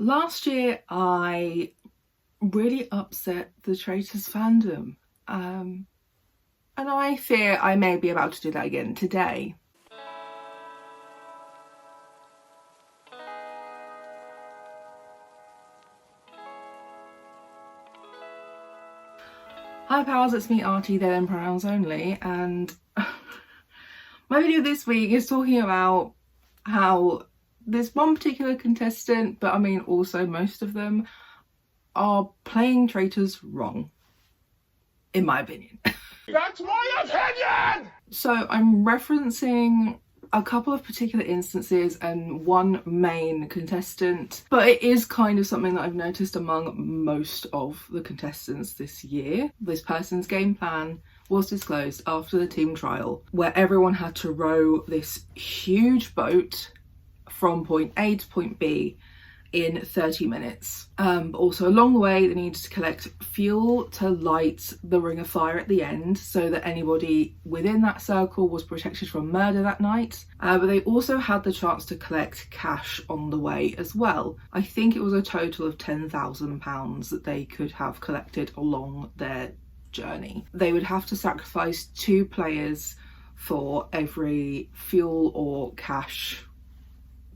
Last year I really upset the Traitors fandom, and I fear I may be about to do that again today. Hi pals, it's me Artie, there in pronouns only, and my video this week is talking about how this one particular contestant, but I mean also most of them, are playing Traitors wrong, in my opinion. That's my opinion! So I'm referencing a couple of particular instances and one main contestant, but it is kind of something that I've noticed among most of the contestants this year. This person's game plan was disclosed after the team trial, where everyone had to row this huge boat from point A to point B in 30 minutes. But also along the way they needed to collect fuel to light the ring of fire at the end so that anybody within that circle was protected from murder that night. But they also had the chance to collect cash on the way as well. I think it was a total of £10,000 that they could have collected along their journey. They would have to sacrifice 2 players for every fuel or cash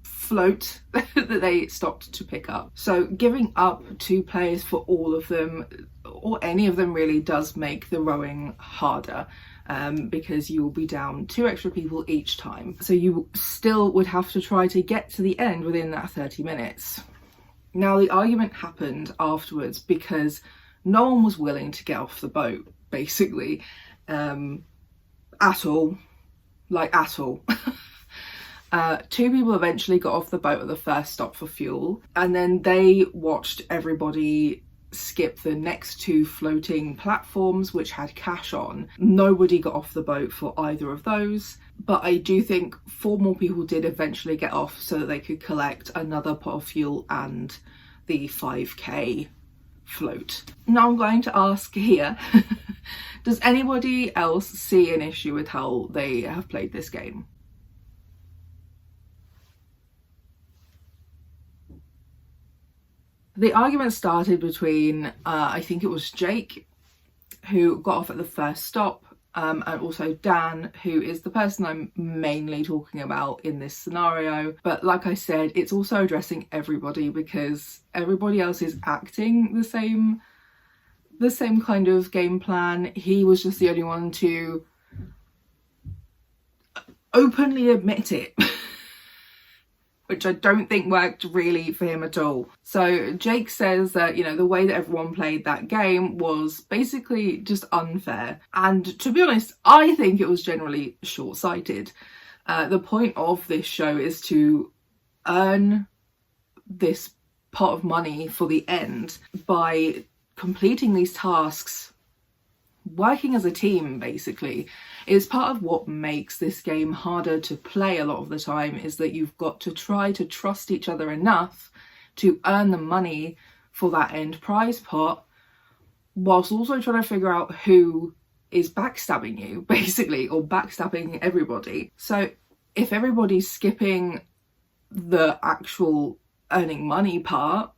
float that they stopped to pick up. So giving up 2 players for all of them, or any of them really, does make the rowing harder, because you will be down 2 extra people each time. So you still would have to try to get to the end within that 30 minutes. Now the argument happened afterwards because no one was willing to get off the boat, basically, at all. Like, at all. 2 people eventually got off the boat at the first stop for fuel, and then they watched everybody skip the next 2 floating platforms which had cash on. Nobody got off the boat for either of those, but I do think 4 more people did eventually get off so that they could collect another pot of fuel and the 5k float. Now I'm going to ask here, does anybody else see an issue with how they have played this game? The argument started between, I think it was Jake, who got off at the first stop, and also Dan, who is the person I'm mainly talking about in this scenario. But like I said, it's also addressing everybody because everybody else is acting the same kind of game plan. He was just the only one to openly admit it. Which I don't think worked really for him at all. So Jake says that, you know, the way that everyone played that game was basically just unfair. And to be honest, I think it was generally short-sighted. The point of this show is to earn this pot of money for the end by completing these tasks, working as a team, basically. Is part of what makes this game harder to play a lot of the time, is that you've got to try to trust each other enough to earn the money for that end prize pot, whilst also trying to figure out who is backstabbing you, basically, or backstabbing everybody. So if everybody's skipping the actual earning money part,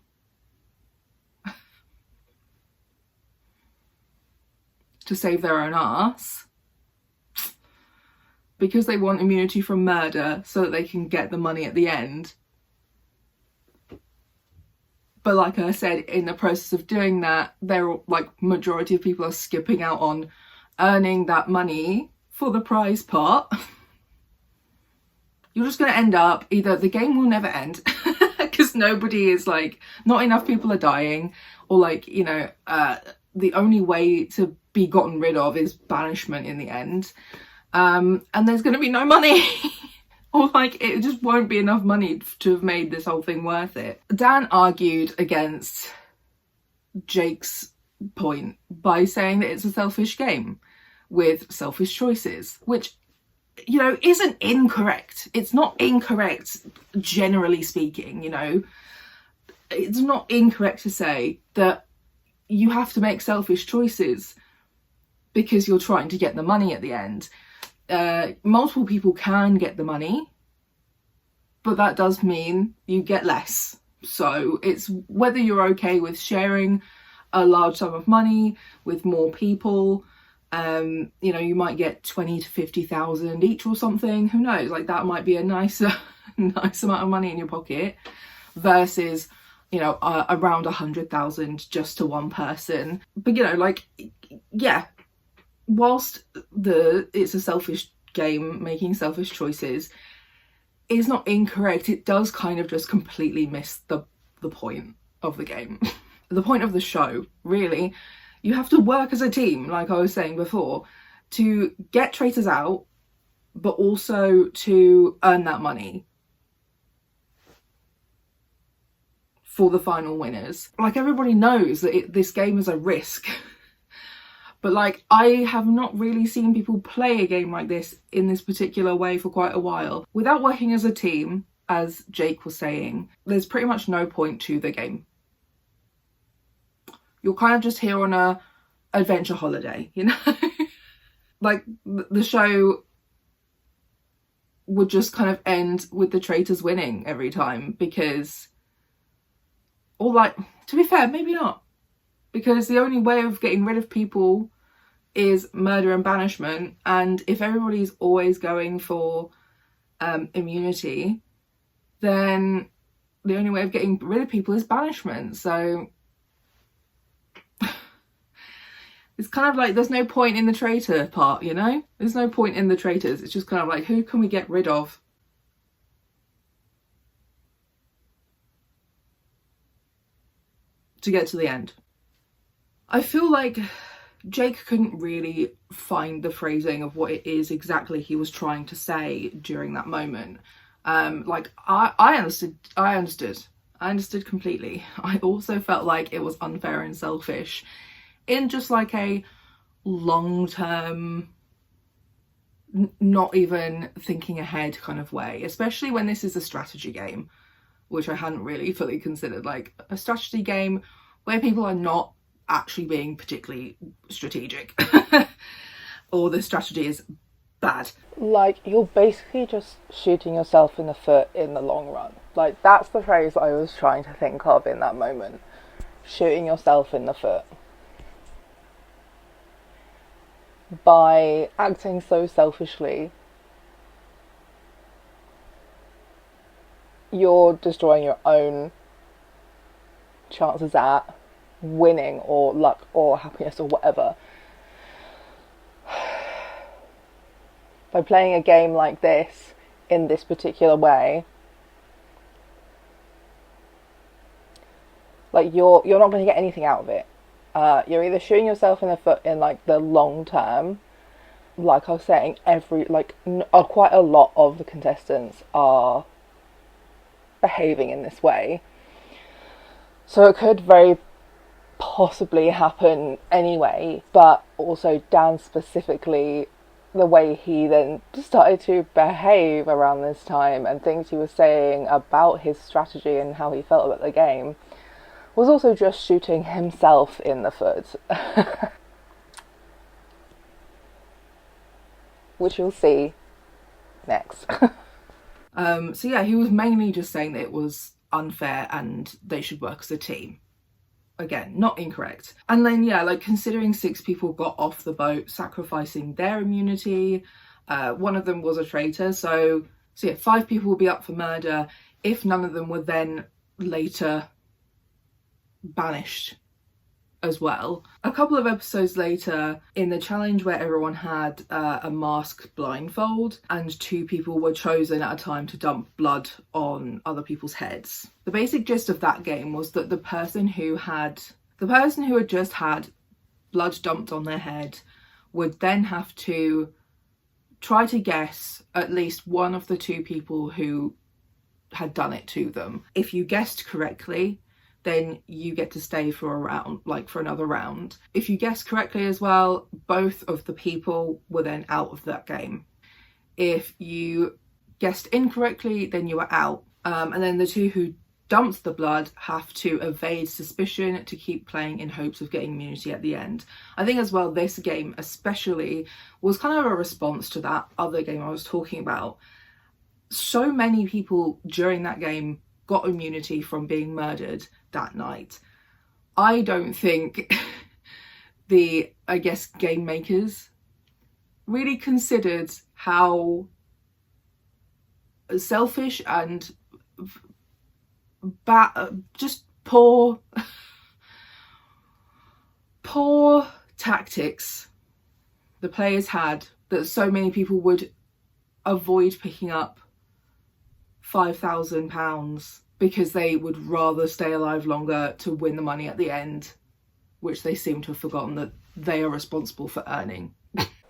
to save their own arse, because they want immunity from murder so that they can get the money at the end. But like I said, in the process of doing that, majority of people are skipping out on earning that money for the prize pot. You're just going to end up, either the game will never end because nobody is not enough people are dying, or the only way to be gotten rid of is banishment in the end. And there's going to be no money. Or it just won't be enough money to have made this whole thing worth it. Dan argued against Jake's point by saying that it's a selfish game with selfish choices, which, you know, isn't incorrect. It's not incorrect, generally speaking, you know. It's not incorrect to say that you have to make selfish choices because you're trying to get the money at the end. Multiple people can get the money, but that does mean you get less So it's whether you're okay with sharing a large sum of money with more people. You know, you might get 20 to 50,000 each or something, who knows, like that might be a nice amount of money in your pocket, versus, you know, around 100,000 just to one person. But you know, like, yeah, whilst it's a selfish game, making selfish choices is not incorrect, it does kind of just completely miss the point of the game. The point of the show, really. You have to work as a team, like I was saying before, to get traitors out, but also to earn that money for the final winners. Like, everybody knows that this game is a risk. But like, I have not really seen people play a game like this in this particular way for quite a while. Without working as a team, as Jake was saying, there's pretty much no point to the game. You're kind of just here on a adventure holiday, you know? Like, the show would just kind of end with the traitors winning every time, because, or like, to be fair, maybe not. Because the only way of getting rid of people is murder and banishment, and if everybody's always going for immunity, then the only way of getting rid of people is banishment. So it's kind of like, there's no point in the traitor part, you know? There's no point in the traitors. It's just kind of like, who can we get rid of? To get to the end. I feel like Jake couldn't really find the phrasing of what it is exactly he was trying to say during that moment. Like, I understood completely. I also felt like it was unfair and selfish in just like a long-term, not even thinking ahead kind of way, especially when this is a strategy game, which I hadn't really fully considered. Like, a strategy game where people are not actually being particularly strategic or the strategy is bad. Like, you're basically just shooting yourself in the foot in the long run. Like, that's the phrase I was trying to think of in that moment. Shooting yourself in the foot. By acting so selfishly, you're destroying your own chances at winning, or luck, or happiness, or whatever. By playing a game like this in this particular way, like, you're not going to get anything out of it. You're either shooting yourself in the foot in like the long term, like I was saying, quite a lot of the contestants are behaving in this way, so it could very possibly happen anyway. But also, Dan specifically, the way he then started to behave around this time and things he was saying about his strategy and how he felt about the game, was also just shooting himself in the foot. Which you'll see next. So yeah, he was mainly just saying that it was unfair and they should work as a team. Again, not incorrect. And then, yeah, like, considering 6 people got off the boat, sacrificing their immunity, one of them was a traitor, so yeah, 5 people will be up for murder if none of them were then later banished as well. A couple of episodes later, in the challenge where everyone had a mask blindfold and 2 people were chosen at a time to dump blood on other people's heads. The basic gist of that game was that the person who had just had blood dumped on their head would then have to try to guess at least one of the 2 people who had done it to them. If you guessed correctly, then you get to stay for a round, like for another round. If you guessed correctly as well, both of the people were then out of that game. If you guessed incorrectly, then you were out. And then the 2 who dumped the blood have to evade suspicion to keep playing in hopes of getting immunity at the end. I think as well, this game especially was kind of a response to that other game I was talking about. So many people during that game got immunity from being murdered that night. I don't think the, I guess, game makers really considered how selfish and just poor tactics the players had, that so many people would avoid picking up £5,000 because they would rather stay alive longer to win the money at the end, which they seem to have forgotten that they are responsible for earning.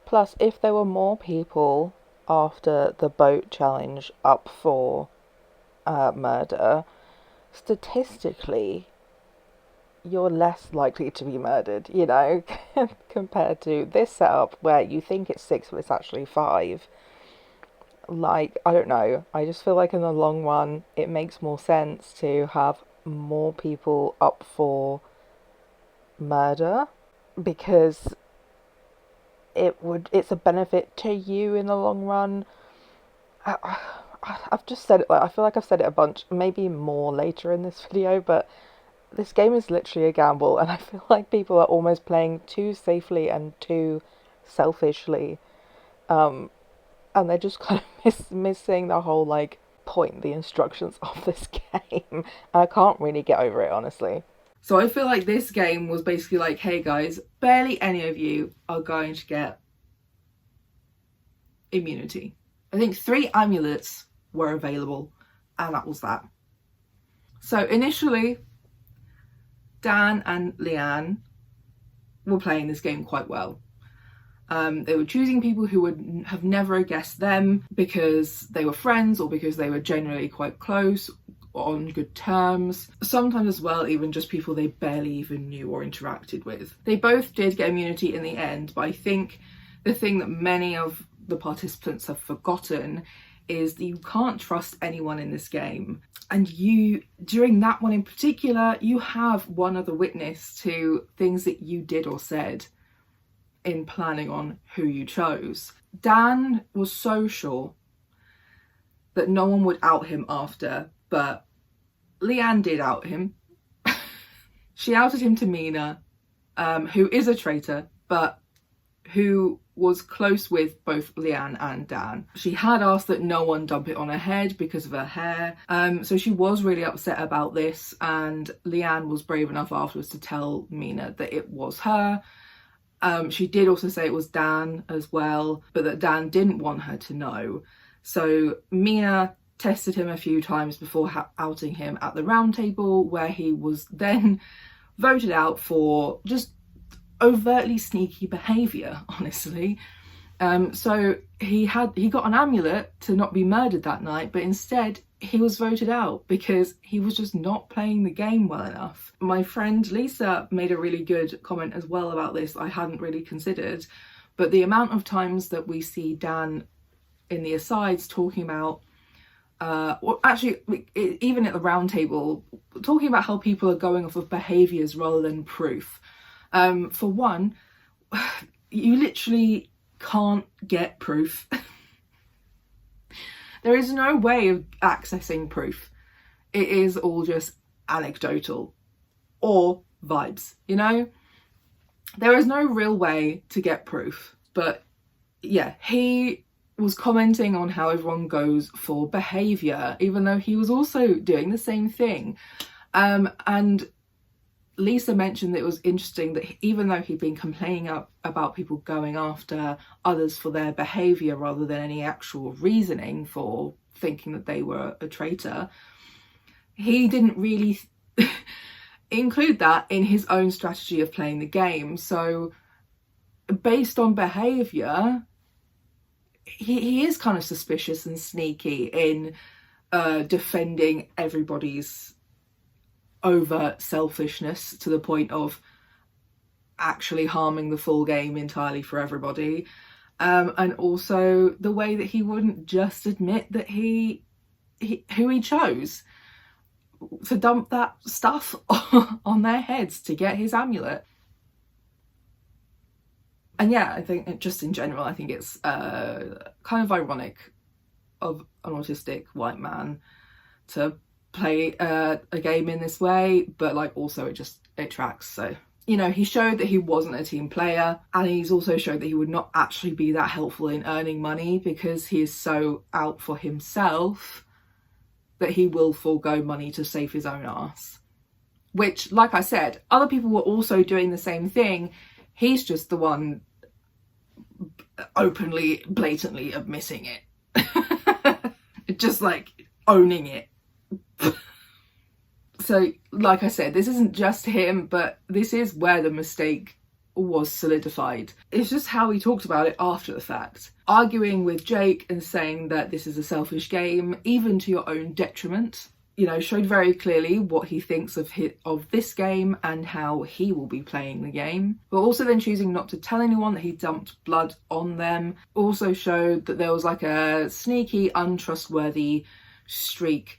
Plus, if there were more people after the boat challenge up for murder, statistically, you're less likely to be murdered, you know, compared to this setup where you think it's 6 but it's actually 5. Like, I don't know, I just feel like in the long run it makes more sense to have more people up for murder, because it's a benefit to you in the long run. I've just said it, like, I feel like I've said it a bunch, maybe more later in this video, but this game is literally a gamble, and I feel like people are almost playing too safely and too selfishly, and they're just kind of missing the whole, like, point, the instructions of this game, and I can't really get over it, honestly. So I feel like this game was basically like, hey guys, barely any of you are going to get immunity. I think 3 amulets were available, and that was that. So initially, Dan and Leanne were playing this game quite well. They were choosing people who would have never guessed them because they were friends or because they were generally quite close, on good terms. Sometimes as well, even just people they barely even knew or interacted with. They both did get immunity in the end, but I think the thing that many of the participants have forgotten is that you can't trust anyone in this game. And you, during that one in particular, you have one other witness to things that you did or said in planning on who you chose. Dan was so sure that no one would out him after, but Leanne did out him. She outed him to Mina, who is a traitor, but who was close with both Leanne and Dan. She had asked that no one dump it on her head because of her hair, so she was really upset about this, and Leanne was brave enough afterwards to tell Mina that it was her. She did also say it was Dan as well, but that Dan didn't want her to know. So Mina tested him a few times before outing him at the round table, where he was then voted out for just overtly sneaky behaviour, honestly. So he got an amulet to not be murdered that night, but instead he was voted out because he was just not playing the game well enough. My friend Lisa made a really good comment as well about this I hadn't really considered, but the amount of times that we see Dan in the asides talking about or actually even at the round table talking about how people are going off of behaviours rather than proof. For one, you literally can't get proof. There is no way of accessing proof. It is all just anecdotal or vibes, you know? There is no real way to get proof. But yeah, he was commenting on how everyone goes for behaviour, even though he was also doing the same thing. And Lisa mentioned that it was interesting that even though he'd been complaining about people going after others for their behaviour rather than any actual reasoning for thinking that they were a traitor, he didn't really include that in his own strategy of playing the game. So based on behaviour, he is kind of suspicious and sneaky in defending everybody's overt selfishness to the point of actually harming the full game entirely for everybody, and also the way that he wouldn't just admit that who he chose to dump that stuff on their heads to get his amulet. And yeah, I think just in general, I think it's kind of ironic of an autistic white man to play a game in this way, but like also it tracks. So, you know, he showed that he wasn't a team player, and he's also showed that he would not actually be that helpful in earning money because he is so out for himself that he will forego money to save his own ass. Which, like I said, other people were also doing the same thing. He's just the one openly, blatantly admitting it. Just like owning it. So, like I said, this isn't just him, but this is where the mistake was solidified. It's just how he talked about it after the fact. Arguing with Jake and saying that this is a selfish game, even to your own detriment, you know, showed very clearly what he thinks of this game and how he will be playing the game. But also then choosing not to tell anyone that he dumped blood on them also showed that there was like a sneaky, untrustworthy streak,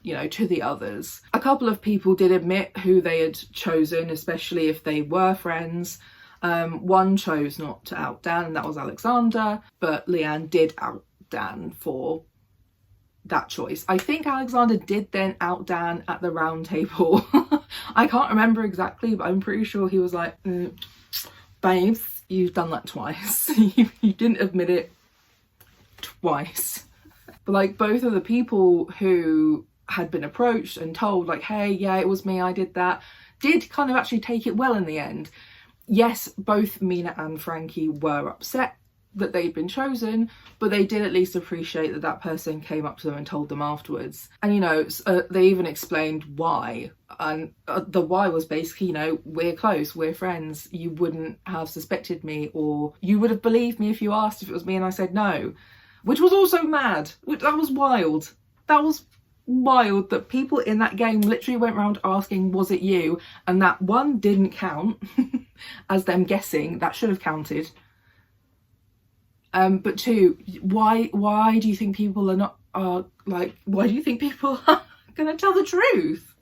you know, to the others. A couple of people did admit who they had chosen, especially if they were friends. One chose not to out Dan, and that was Alexander, but Leanne did out Dan for that choice. I think Alexander did then out Dan at the round table. I can't remember exactly, but I'm pretty sure he was like, babes, you've done that twice. You didn't admit it twice. But like both of the people who had been approached and told like, hey, yeah, it was me, I did that, did kind of actually take it well in the end. Yes, both Mina and Frankie were upset that they'd been chosen, but they did at least appreciate that that person came up to them and told them afterwards. And, you know, they even explained why. And the why was basically, you know, we're close, we're friends. You wouldn't have suspected me, or you would have believed me if you asked if it was me and I said no. Which was also mad. That was wild. That was wild that people in that game literally went around asking, was it you? And that one didn't count as them guessing. That should have counted. But two, why do you think people why do you think people are gonna tell the truth?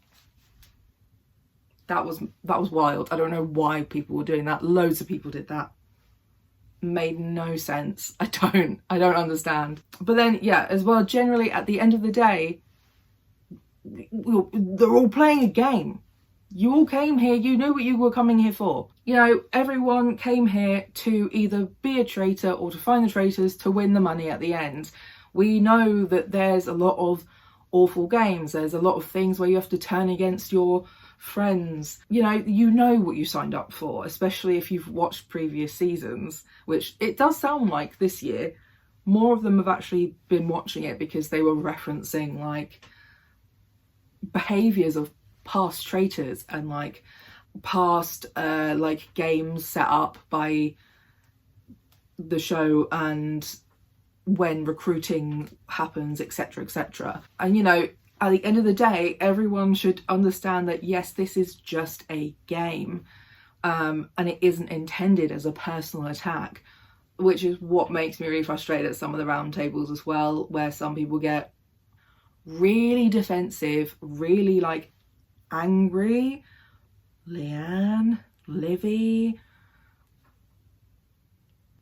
That was wild. I don't know why people were doing that. Loads of people did that. Made no sense. I don't understand. But then, yeah, as well, generally at the end of the day, they're all playing a game. You all came here, you knew what you were coming here for. You know, everyone came here to either be a traitor or to find the traitors to win the money at the end. We know that there's a lot of awful games. There's a lot of things where you have to turn against your friends. You know what you signed up for, especially if you've watched previous seasons, which it does sound like this year more of them have actually been watching it because they were referencing like behaviors of past traitors and like past like games set up by the show and when recruiting happens, etc, etc. And you know, at the end of the day, everyone should understand that yes, this is just a game, and it isn't intended as a personal attack, which is what makes me really frustrated at some of the round tables as well, where some people get really defensive, really like angry. Leanne, Livy,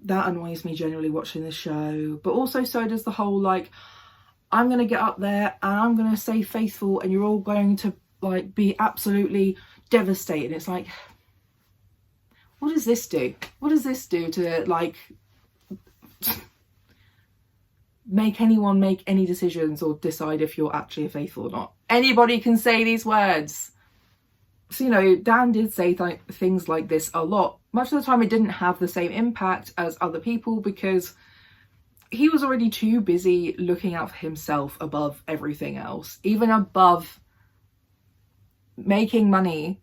that annoys me generally watching this show. But also so does the whole like, I'm gonna get up there and I'm gonna say faithful and you're all going to like be absolutely devastated. It's like, what does this do? What does this do to like make anyone make any decisions or decide if you're actually a faithful or not? Anybody can say these words. So, you know, Dan did say things like this a lot. Much of the time it didn't have the same impact as other people because he was already too busy looking out for himself above everything else, even above making money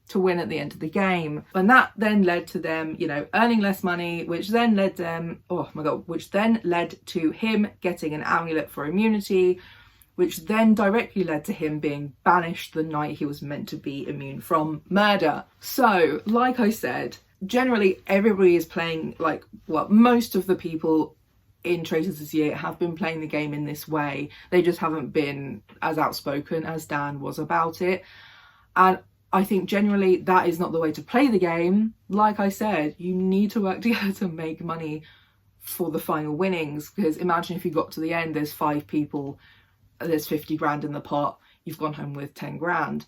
to win at the end of the game. And that then led to them, you know, earning less money, which then led them, which then led to him getting an amulet for immunity, which then directly led to him being banished the night he was meant to be immune from murder. So, like I said, generally everybody is playing, like, well, most of the people in Traitors this year have been playing the game in this way. They just haven't been as outspoken as Dan was about it. And I think generally that is not the way to play the game. Like I said, you need to work together to make money for the final winnings. Because imagine if you got to the end, there's 5 people, there's 50 grand in the pot, you've gone home with 10 grand.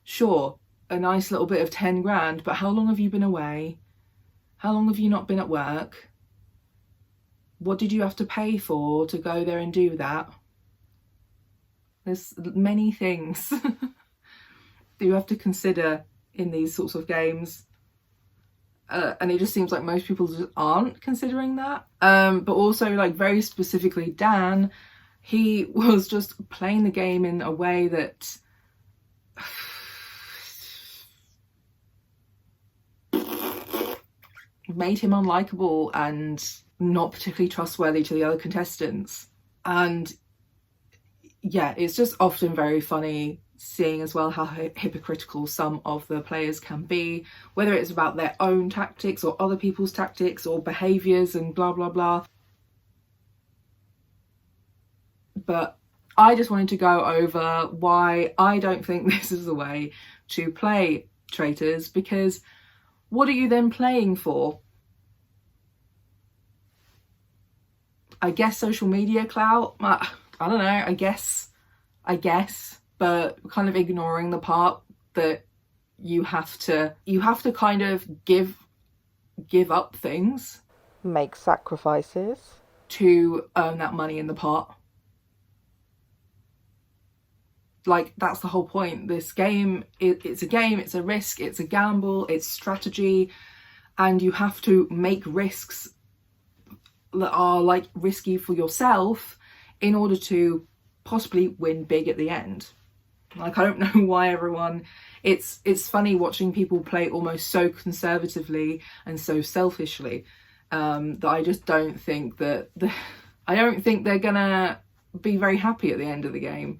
Sure, a nice little bit of 10 grand, but how long have you been away? How long have you not been at work? What did you have to pay for to go there and do that? There's many things that you have to consider in these sorts of games. And it just seems like most people just aren't considering that. But also, like, very specifically Dan, he was just playing the game in a way that made him unlikable and not particularly trustworthy to the other contestants. And yeah, it's just often very funny seeing as well how hypocritical some of the players can be, whether it's about their own tactics or other people's tactics or behaviours and blah blah blah. But I just wanted to go over why I don't think this is the way to play Traitors, because what are you then playing for? I guess social media clout? I don't know, I guess, but kind of ignoring the part that you have to kind of give up things. Make sacrifices. To earn that money in the pot. Like, that's the whole point. This game, it's a game, it's a risk, it's a gamble, it's strategy, and you have to make risks that are like risky for yourself in order to possibly win big at the end. Like, I don't know why everyone, it's funny watching people play almost so conservatively and so selfishly, that I just don't think that I don't think they're gonna be very happy at the end of the game.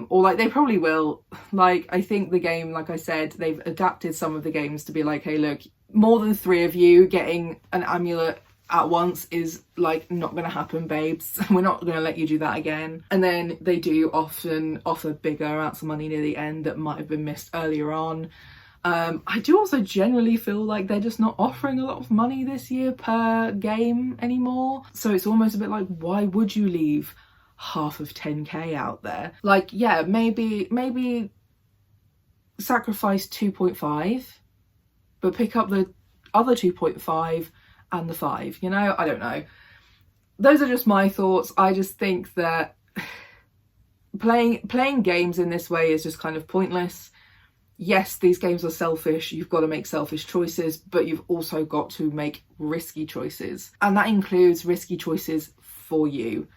Or like, they probably will. Like, I think the game, like I said, they've adapted some of the games to be like, hey look, more than 3 of you getting an amulet at once is like not gonna happen, babes. We're not gonna let you do that again. And then they do often offer bigger amounts of money near the end that might have been missed earlier on. I do also generally feel like they're just not offering a lot of money this year per game anymore. So it's almost a bit like, why would you leave half of 10k out there? Like, yeah, maybe sacrifice 2.5, but pick up the other 2.5 and the 5, you know? I don't know. Those are just my thoughts. I just think that playing games in this way is just kind of pointless. Yes, these games are selfish. You've got to make selfish choices, but you've also got to make risky choices. And that includes risky choices for you.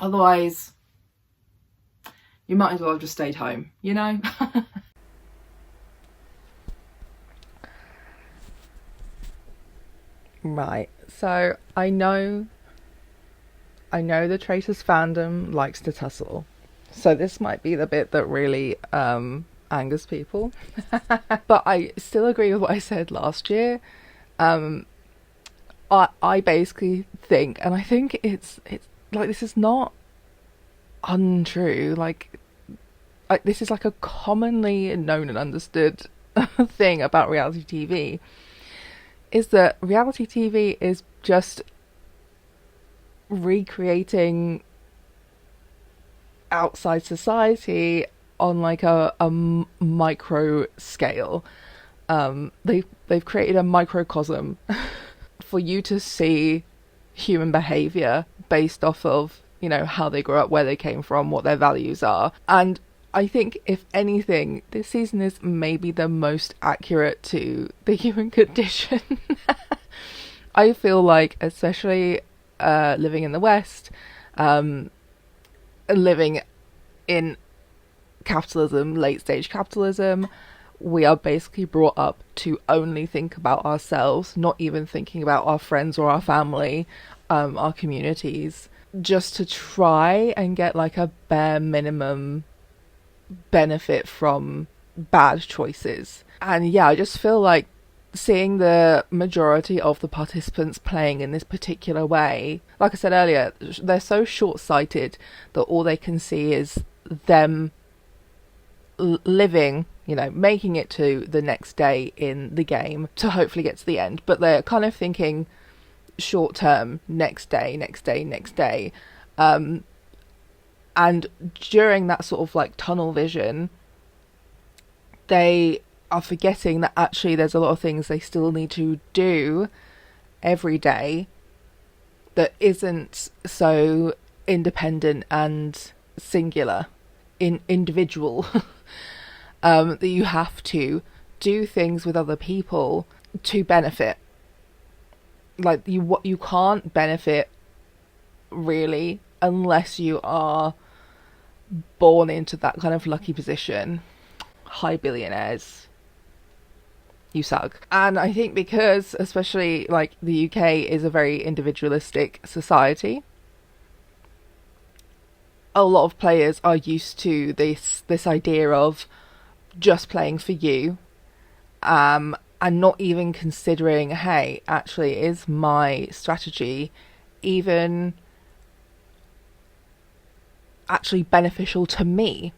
Otherwise, you might as well have just stayed home, you know? Right, so I know the Traitors fandom likes to tussle, so this might be the bit that really angers people. But I still agree with what I said last year. I basically think, and I think it's like, this is not untrue, like this is like a commonly known and understood thing about reality TV, is that reality TV is just recreating outside society on like a micro scale. They've created a microcosm for you to see human behavior based off of, you know, how they grew up, where they came from, what their values are. And I think, if anything, this season is maybe the most accurate to the human condition. I feel like, especially living in the West, living in capitalism, late stage capitalism, we are basically brought up to only think about ourselves, not even thinking about our friends or our family, our communities, just to try and get like a bare minimum benefit from bad choices. And yeah, I just feel like seeing the majority of the participants playing in this particular way, like I said earlier, they're so short-sighted that all they can see is them living you know, making it to the next day in the game to hopefully get to the end, but they're kind of thinking short term, next day. And during that sort of like tunnel vision, they are forgetting that actually there's a lot of things they still need to do every day that isn't so independent and singular, individual. That you have to do things with other people to benefit. Like you can't benefit really unless you are born into that kind of lucky position. Hi, billionaires, you suck. And I think because especially like the UK is a very individualistic society, a lot of players are used to this idea of just playing for you, and not even considering, hey, actually, is my strategy even actually beneficial to me?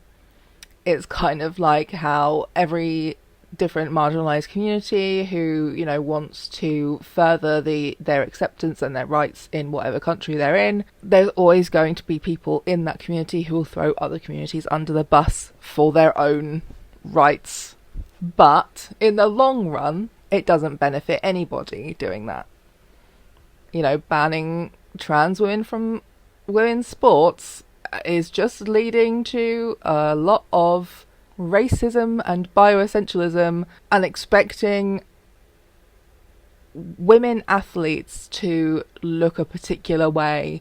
It's kind of like how every different marginalized community who, you know, wants to further their acceptance and their rights in whatever country they're in, there's always going to be people in that community who will throw other communities under the bus for their own rights. But in the long run, it doesn't benefit anybody doing that. You know, banning trans women from women's sports is just leading to a lot of racism and bioessentialism, and expecting women athletes to look a particular way,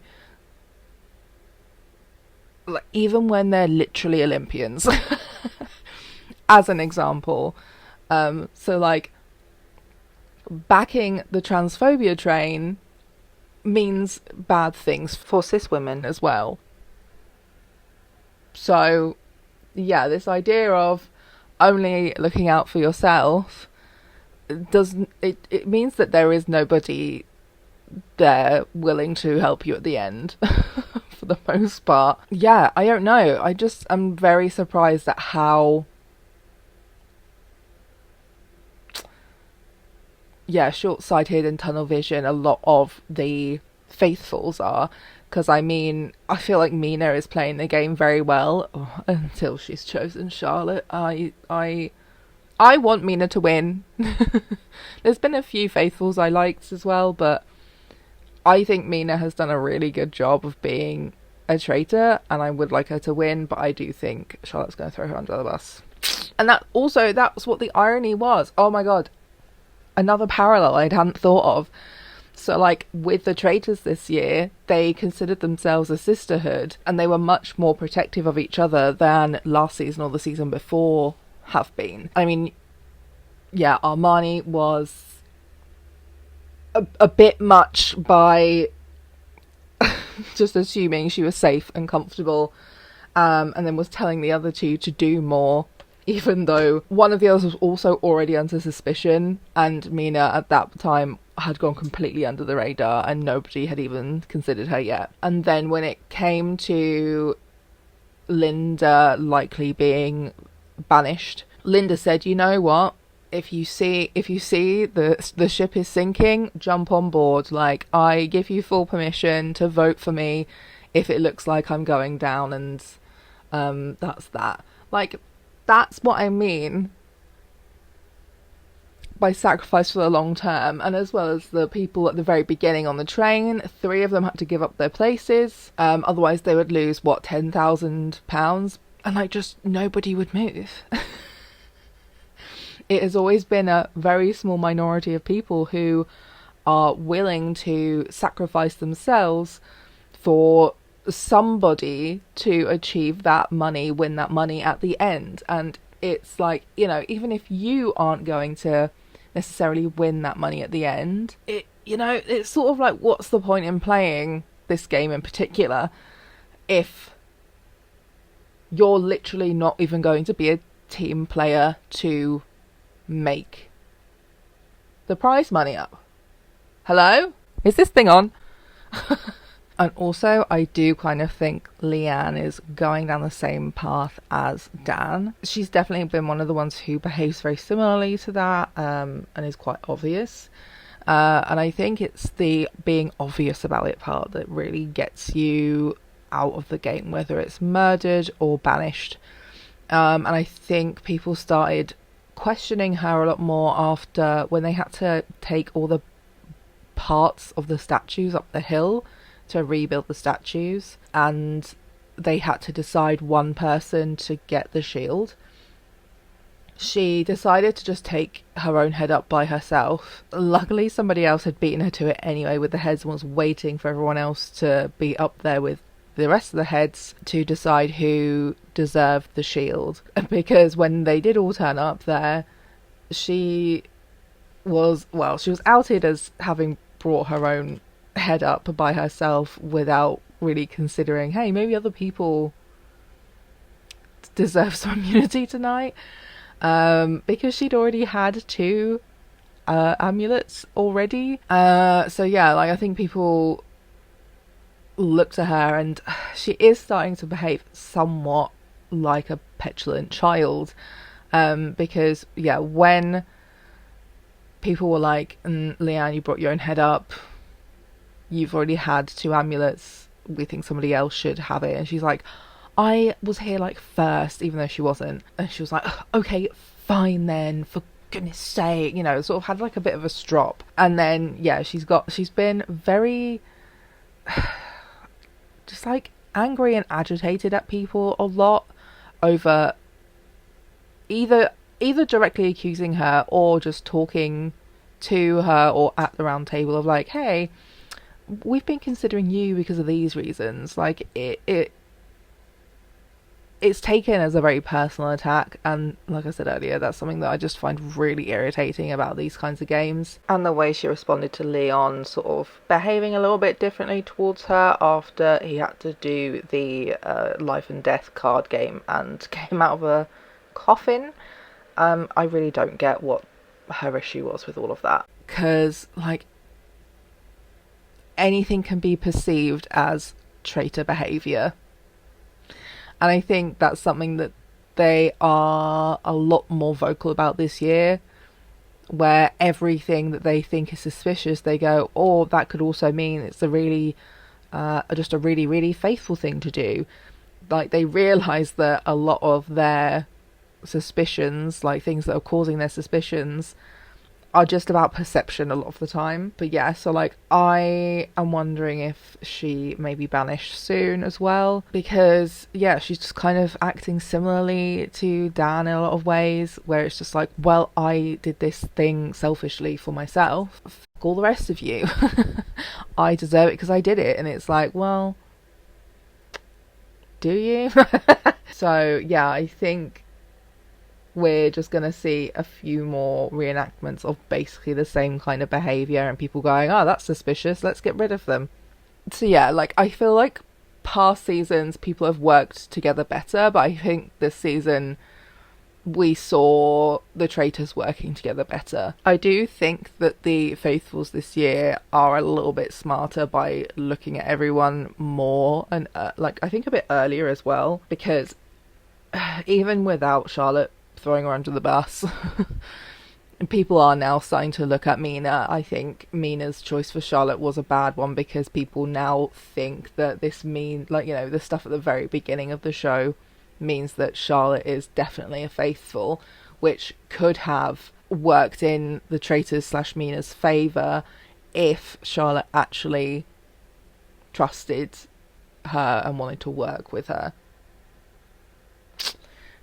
like, even when they're literally Olympians. As an example. So like backing the transphobia train means bad things for cis women as well. So yeah, this idea of only looking out for yourself it means that there is nobody there willing to help you at the end. For the most part. Yeah, I don't know. I'm very surprised at how short-sighted and tunnel vision a lot of the faithfuls are. Because I mean, I feel like Mina is playing the game very well until she's chosen Charlotte. I want Mina to win. There's been a few faithfuls I liked as well, but I think Mina has done a really good job of being a traitor, and I would like her to win, but I do think Charlotte's going to throw her under the bus. And that's what the irony was. Oh my god. Another parallel I hadn't thought of. So like with the Traitors this year, they considered themselves a sisterhood, and they were much more protective of each other than last season or the season before have been. I mean, yeah, Armani was a bit much by just assuming she was safe and comfortable, and then was telling the other two to do more, even though one of the others was also already under suspicion, and Mina at that time had gone completely under the radar and nobody had even considered her yet. And then when it came to Linda likely being banished, Linda said, you know what, if you see the ship is sinking, jump on board. Like, I give you full permission to vote for me if it looks like I'm going down, and that's that. Like, that's what I mean by sacrifice for the long term. And as well as the people at the very beginning on the train, 3 of them had to give up their places, otherwise they would lose £10,000, and like, just nobody would move. It has always been a very small minority of people who are willing to sacrifice themselves for somebody to achieve that money, win that money at the end. And it's like, you know, even if you aren't going to necessarily win that money at the end, it's sort of like, what's the point in playing this game in particular if you're literally not even going to be a team player to make the prize money up? Hello? Is this thing on? And also, I do kind of think Leanne is going down the same path as Dan. She's definitely been one of the ones who behaves very similarly to that, and is quite obvious. And I think it's the being obvious about it part that really gets you out of the game, whether it's murdered or banished. And I think people started questioning her a lot more after when they had to take all the parts of the statues up the hill to rebuild the statues, and they had to decide one person to get the shield. She decided to just take her own head up by herself. Luckily, somebody else had beaten her to it anyway with the heads and was waiting for everyone else to be up there with the rest of the heads to decide who deserved the shield. Because when they did all turn up there, she was outed as having brought her own head up by herself without really considering, hey, maybe other people deserve some immunity tonight. Because she'd already had 2 amulets already. So yeah, like I think people look to her, and she is starting to behave somewhat like a petulant child. Because yeah, when people were like, Leanne, you brought your own head up, you've already had 2 amulets, we think somebody else should have it. And she's like, I was here like first, even though she wasn't. And she was like, okay, fine then, for goodness sake, you know, sort of had like a bit of a strop. And then yeah, she's been very just like angry and agitated at people a lot over either directly accusing her or just talking to her or at the round table of like, hey, we've been considering you because of these reasons. Like it's taken as a very personal attack, and like I said earlier, that's something that I just find really irritating about these kinds of games. And the way she responded to Leon sort of behaving a little bit differently towards her after he had to do the life and death card game and came out of a coffin. I really don't get what her issue was with all of that, because like anything can be perceived as traitor behaviour. And I think that's something that they are a lot more vocal about this year, where everything that they think is suspicious, they go, oh, that could also mean it's just a really, really faithful thing to do. Like, they realise that a lot of their suspicions, like things that are causing their suspicions, are just about perception a lot of the time. But yeah, so like I am wondering if she may be banished soon as well, because yeah, she's just kind of acting similarly to Dan in a lot of ways, where it's just like, well, I did this thing selfishly for myself, fuck all the rest of you. I deserve it because I did it. And it's like, well, do you? So yeah, I think we're just going to see a few more reenactments of basically the same kind of behaviour and people going, oh, that's suspicious, let's get rid of them. So yeah, like I feel like past seasons people have worked together better, but I think this season we saw the traitors working together better. I do think that the faithfuls this year are a little bit smarter by looking at everyone more, and like I think a bit earlier as well, because even without Charlotte throwing her under the bus, people are now starting to look at Mina. I think Mina's choice for Charlotte was a bad one, because people now think that this like, you know, the stuff at the very beginning of the show means that Charlotte is definitely a faithful, which could have worked in the traitors / Mina's favour if Charlotte actually trusted her and wanted to work with her.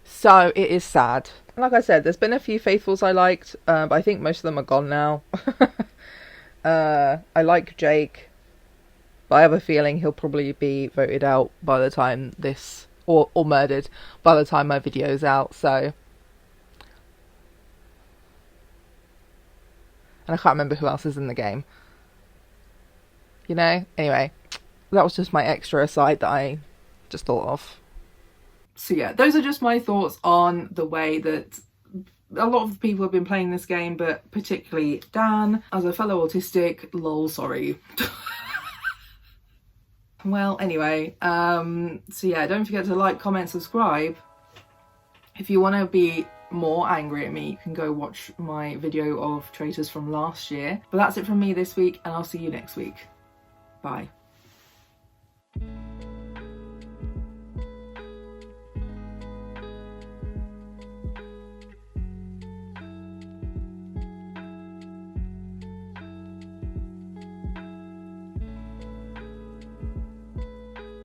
So it is sad. Like I said, there's been a few faithfuls I liked, but I think most of them are gone now. I like Jake, but I have a feeling he'll probably be voted out by the time this, or murdered by the time my video's out, so. And I can't remember who else is in the game. You know? Anyway, that was just my extra aside that I just thought of. So yeah, those are just my thoughts on the way that a lot of people have been playing this game, but particularly Dan, as a fellow autistic, lol, sorry. Well, anyway, so yeah, don't forget to like, comment, subscribe. If you want to be more angry at me, you can go watch my video of Traitors from last year. But that's it from me this week, and I'll see you next week. Bye.